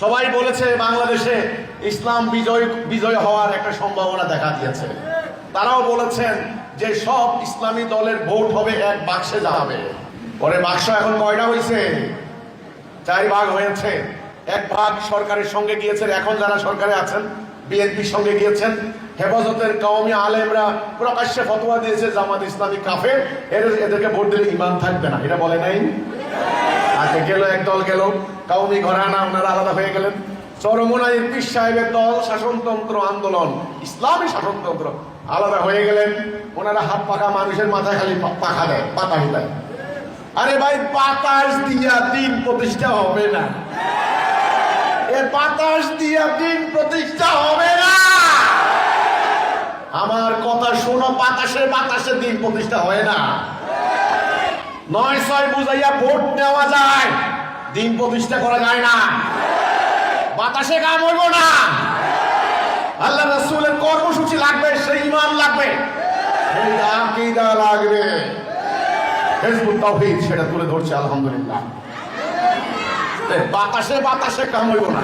সবাই বলেছে বাংলাদেশে ইসলাম বিজয় হওয়ার একটা সম্ভাবনা দেখা দিয়েছে। তারাও বলেছেন যে সব ইসলামী দলের ভোট হবে এক বাক্সে যাবে। পরে বাক্স এখন কয়টা হয়েছে? 4 ভাগ হয়েছে। এক ভাগ সরকারের সঙ্গে গিয়েছে, এখন যারা সরকারে আছেন বিএনপির সঙ্গে গিয়েছেন। হেফাজতের কওমি আলেমরা প্রকাশ্যে ফতোয়া দিয়েছে জামাত ইসলামী কাফের, এদেরকে ভোট দিলে ঈমান থাকবে না, এটা বলে নাই? আগে গেল এক দল, গেল কওমি ঘরানা, ওনারা আলাদা হয়ে গেলেন। চরমোনাইয়ের পীর সাহেবের দল শাসনতন্ত্র আন্দোলন, ইসলামী শাসনতন্ত্র, আলাদা হয়ে গেলেন। ওনারা হাত পাকা মানুষের মাথায় খালি পাখা দেয়, বাতাস দেয়। আরে ভাই, বাতাস দিয়া দিন প্রতিষ্ঠা হবে না, এ বাতাস দিয়া দিন প্রতিষ্ঠা হবে না। আমার কথা শোনো, বাতাসে বাতাসে দিন প্রতিষ্ঠা হয় না। 9-6 বুঝাইয়া ভোট নেওয়া যায়, দিন প্রতিষ্ঠা করা যায় না। বাতাসে কাম হইব না। আল্লাহ রাসূলের কর্মসূচি লাগবে, সেই ঈমান লাগবে, সেই আকীদা লাগবে। হিজবুত তাওহীদ সেটা তুলে ধরছে, আলহামদুলিল্লাহ। বাতাসে বাতাসে কাম হইব না।